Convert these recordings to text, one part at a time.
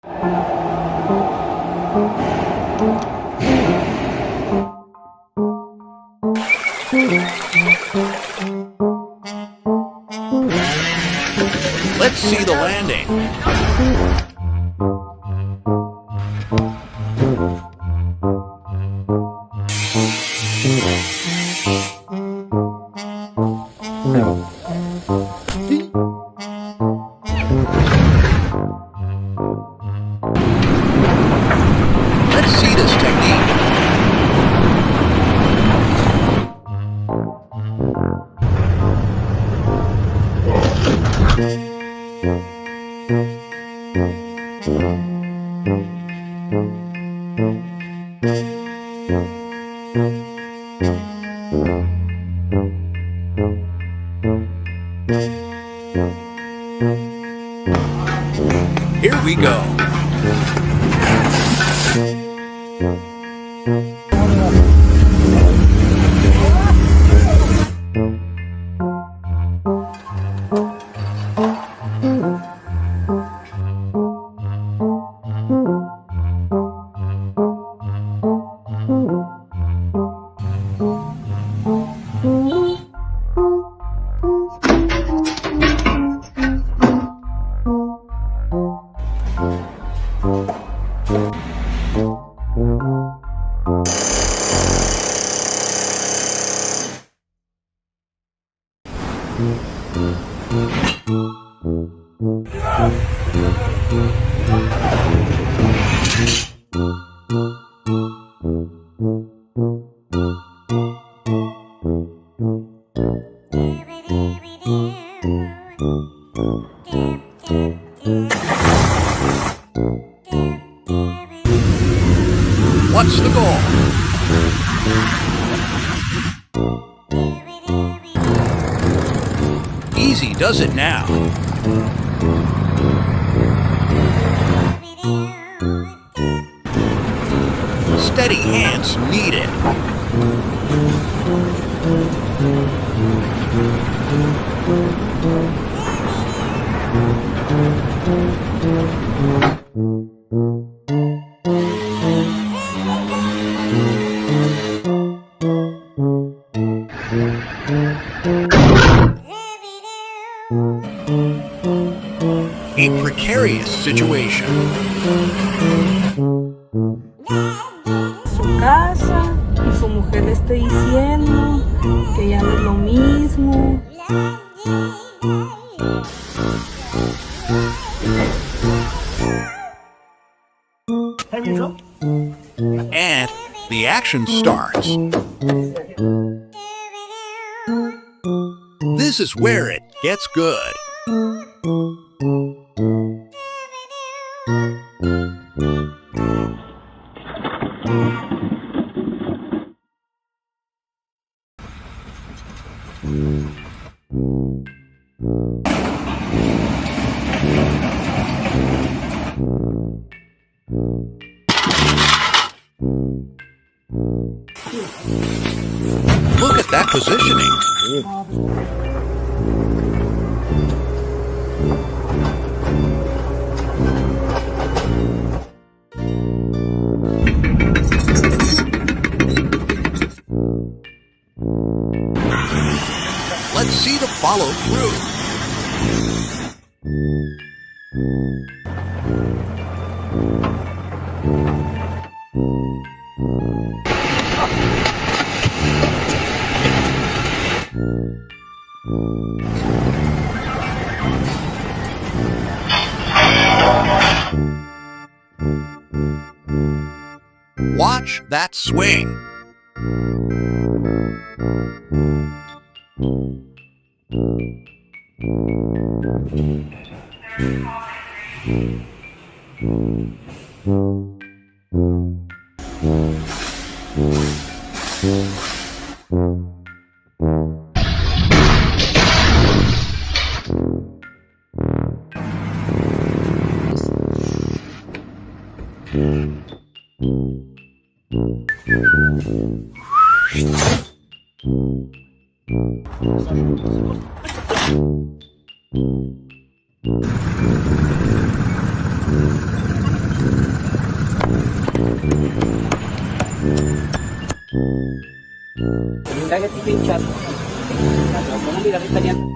Let's see the landing. Let's see this technique. Here we go. What's the goal? Easy does it now. Steady hands needed. A precarious situation. Su casa y su mujer le esté diciendo que ya no es lo mismo. And the action starts. This is where it gets good. Look at that positioning. Let's see the follow through. Watch that swing. mensajes y pinchar. Vamos a mirar esta llanta.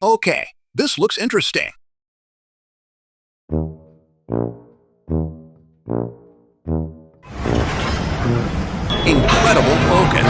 Okay, this looks interesting. Incredible focus.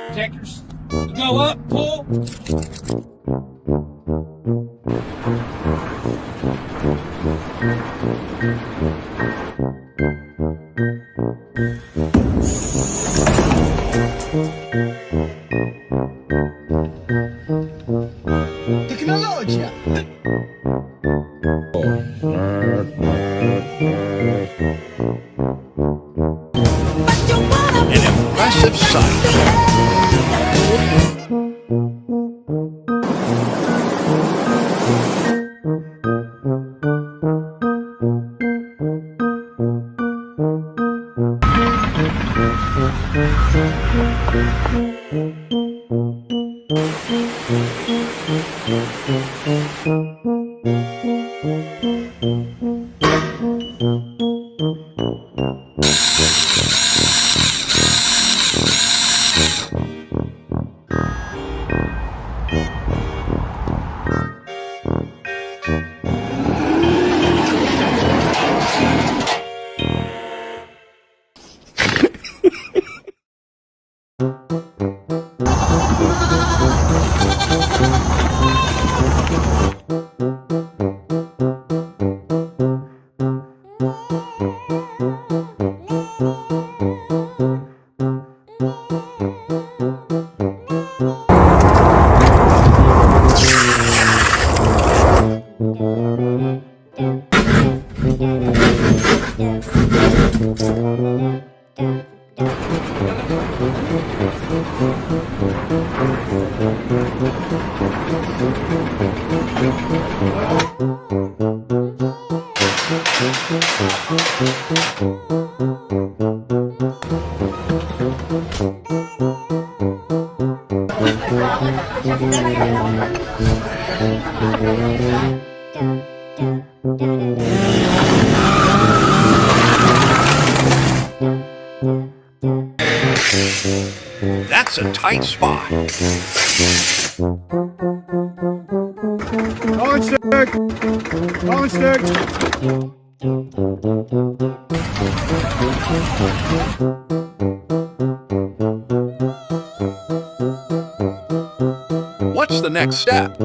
Protectors. Go up, pull. Tecnologia! An impressive sight. That's a tight spot. Launch stick! Launch stick! What's the next step?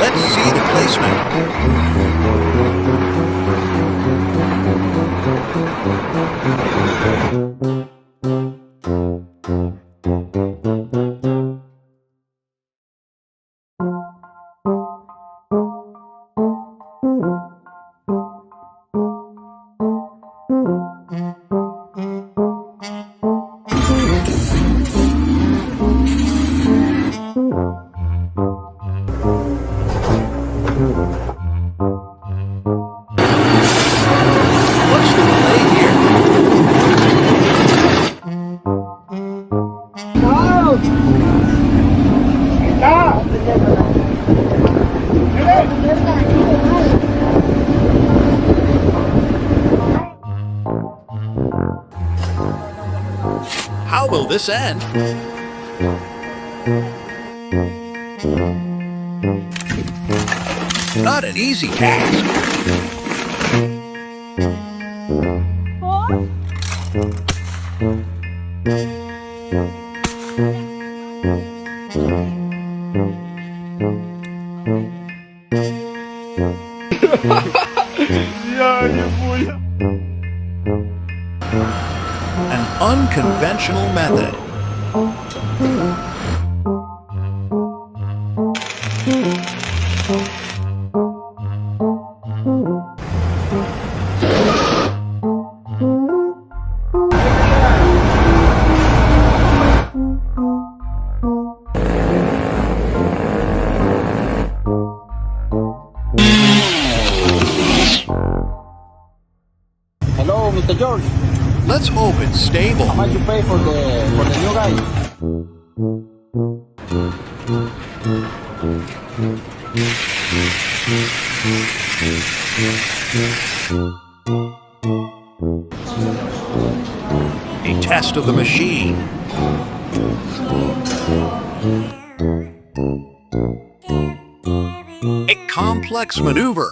Let's see the placement. What's the delay here? How will this end? Not an easy task. An unconventional method. Mr. George, Let's hope it's stable. how much you pay for the new guy? A test of the machine. A complex maneuver.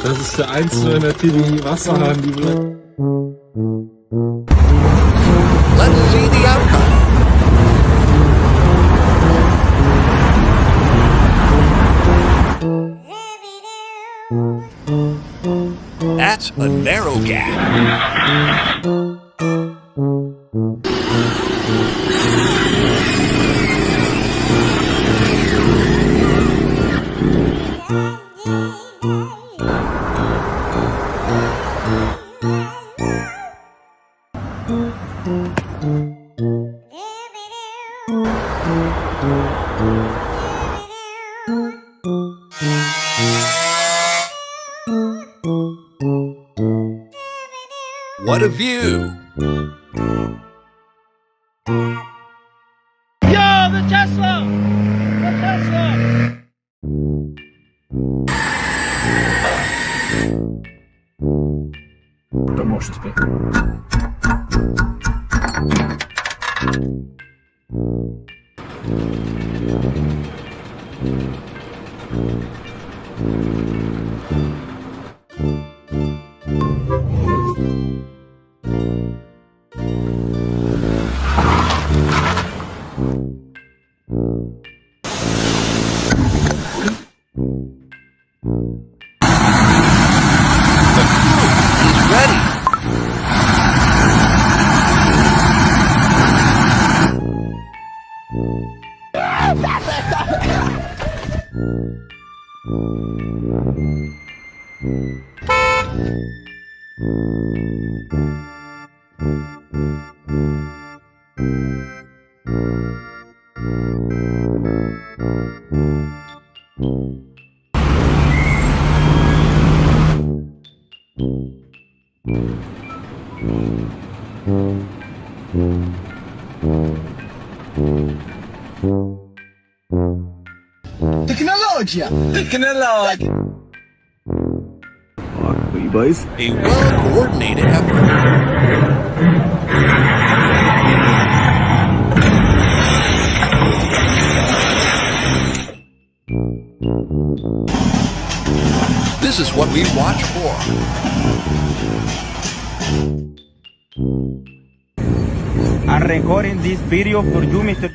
Das ist der einzelne natürlich Wasserhahn, die bleibt. Let's see the outcome. That's a narrow gap. What a view! Yo, the Tesla! The Tesla! To możesz być. He's ready. Tecnologia! Tecnologia! boys. A well-coordinated effort. This is what we watch for. I'm recording this video for you, Mr.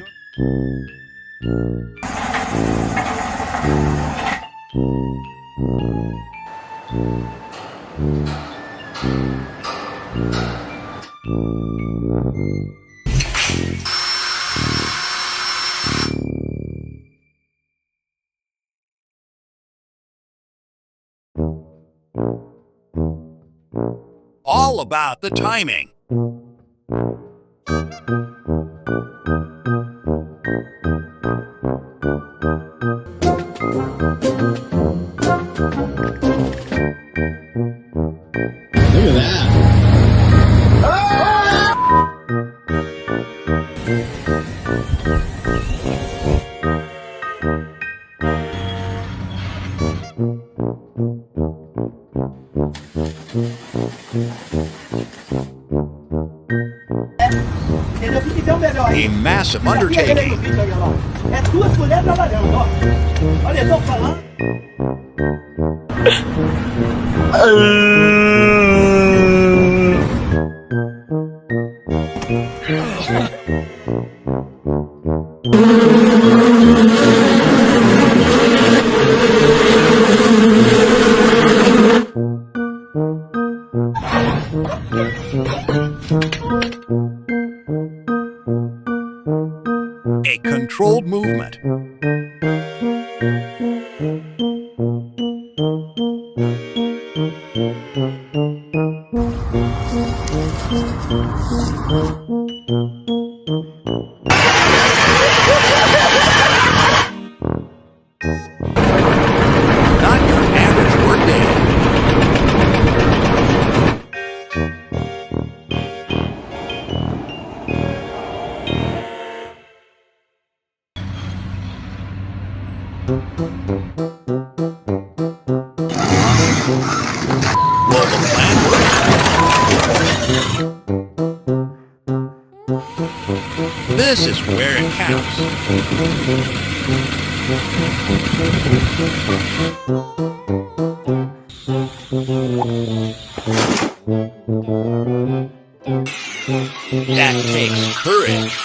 All about the timing. Look at that! Entendeu? Fica então melhor. A massive undertaking. É duas mulheres trabalhando, ó. Olha, estão falando. A controlled movement. Not your average workday. Will the plan work? This is where it counts. That takes courage.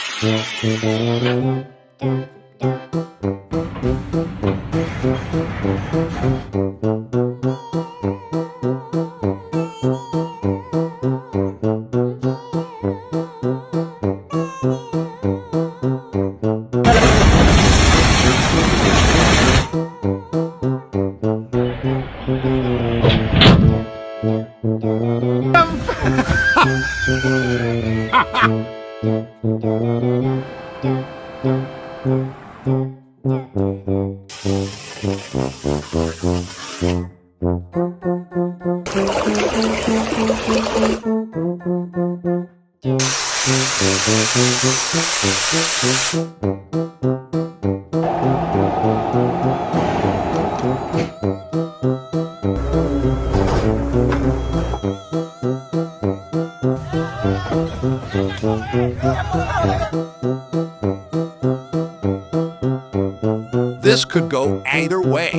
This could go either way.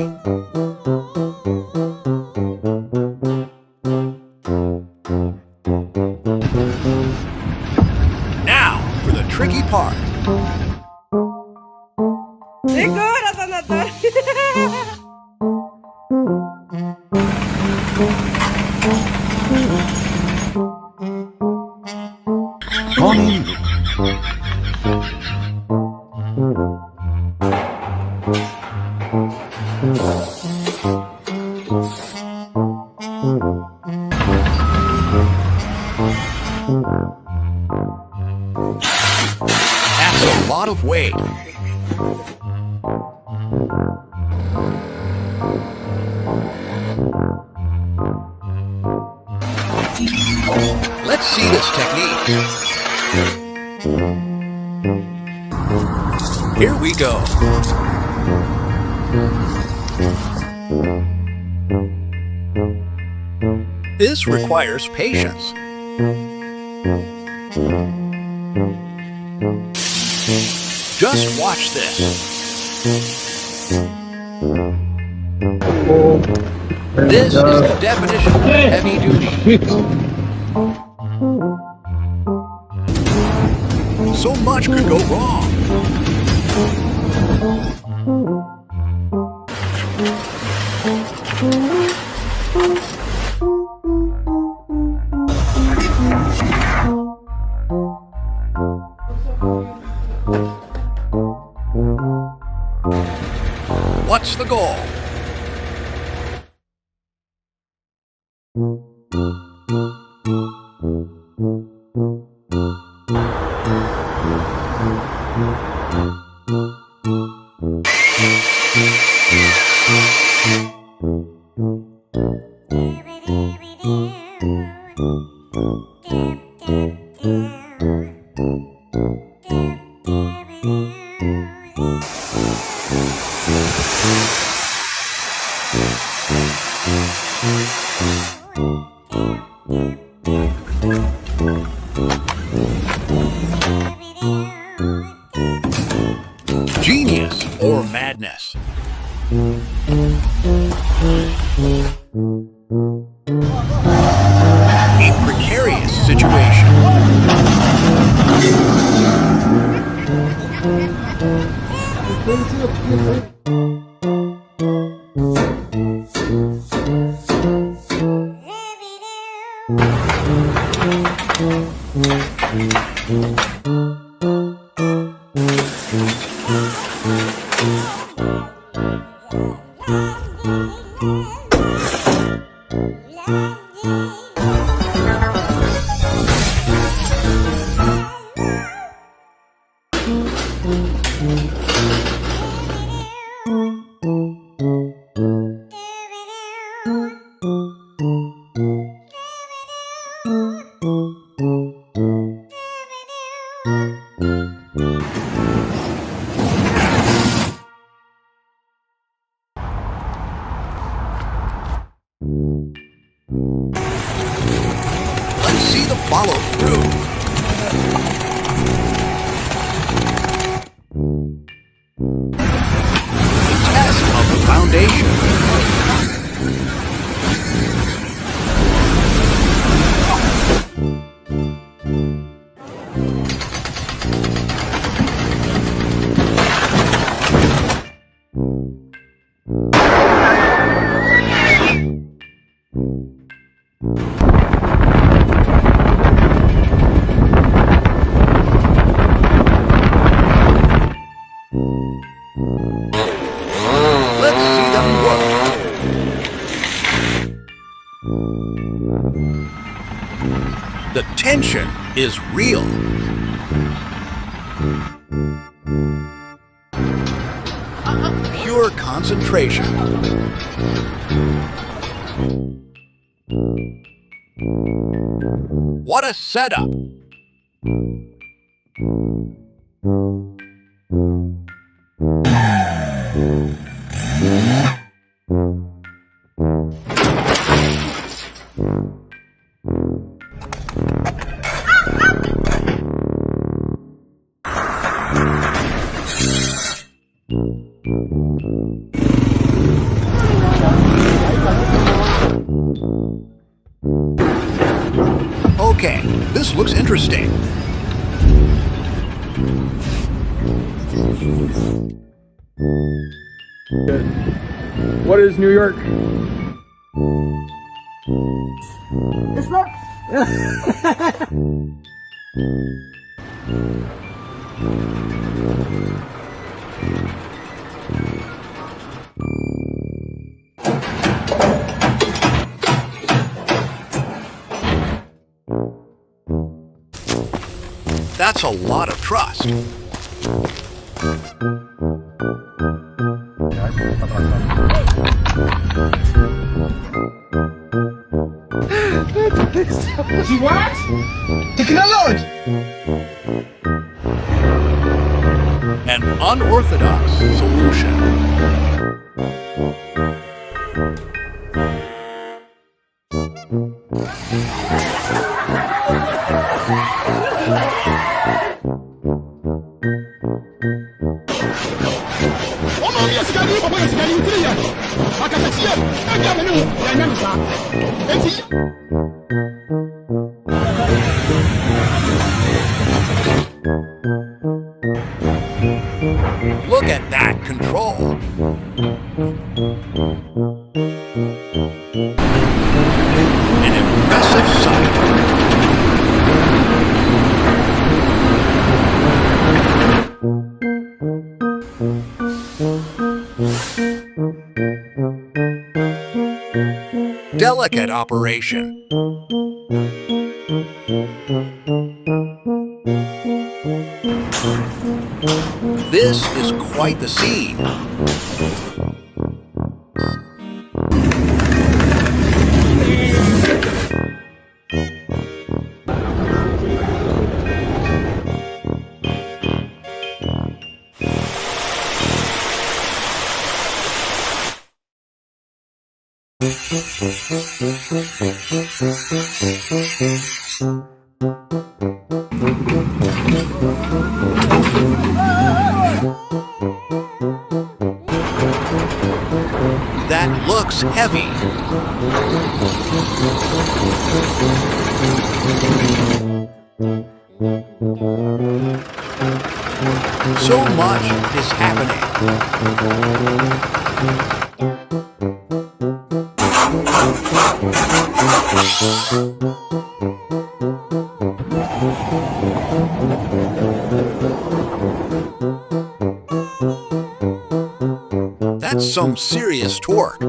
Now for the tricky part. Segura, Sanador! That's a lot of weight. Let's see this technique. Here we go. This requires patience. Just watch this. This is the definition of heavy duty. So much could go wrong. What's the goal? Genius or madness? A precarious situation. Let's see the follow-through. Test of the foundation. Let's see them work. The tension is real. Pure concentration. What a setup! Okay, this looks interesting. What is New York? It's not. That's a lot of trust. What? Technology! An unorthodox solution. Look at that control. An impressive sight. Delicate operation. This is quite the scene. That looks heavy. So much is happening. That's some serious torque.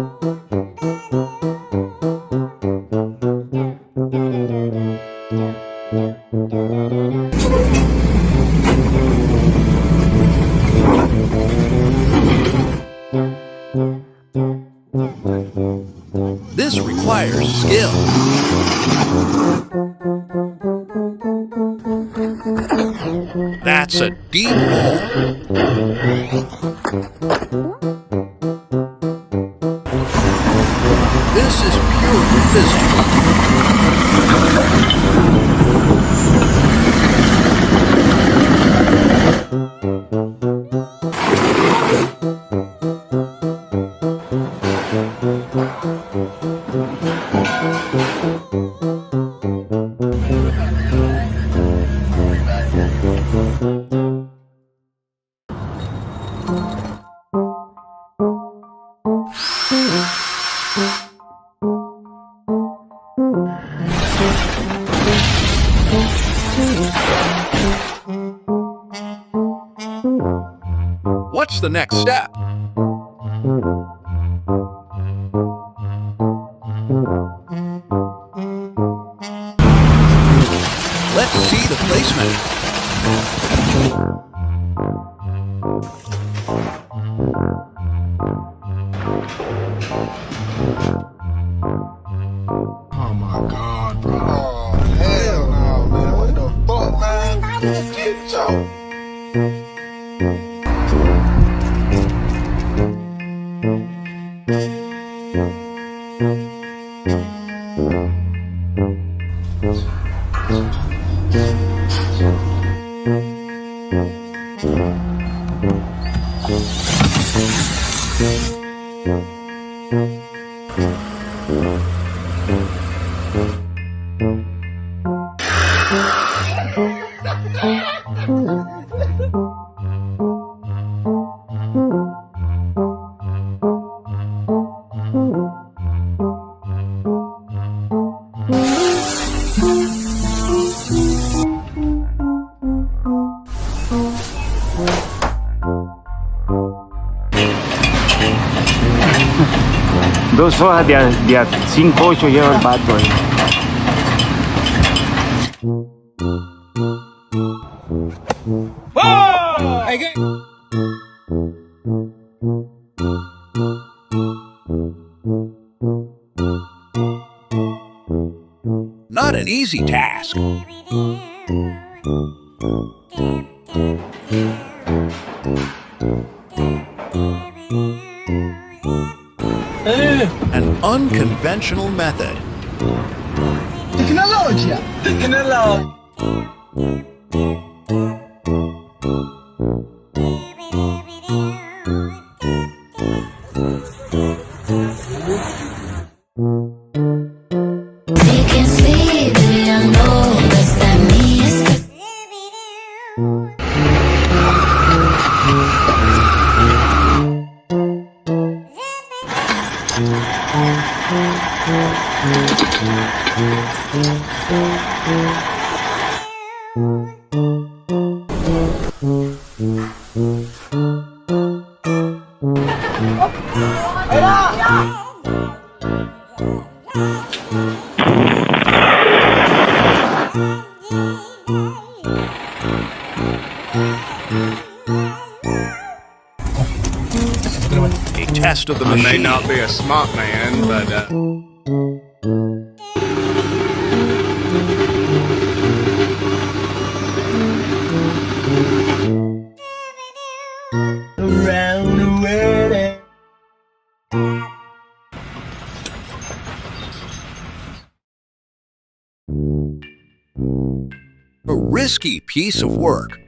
requires skill. That's a deep hole. This is pure physics. What's the next step? Let's see the placement. Oh my God, bro. Oh, hell no, man. What the fuck, man? Get your... Dos hojas de a 5-8 lleva el vato ahí. Not an easy task. An unconventional method. Tecnologia! You can sleep, baby, I know that's that means. A test of the I may machine. not be a smart man, but Around the world. A risky piece of work.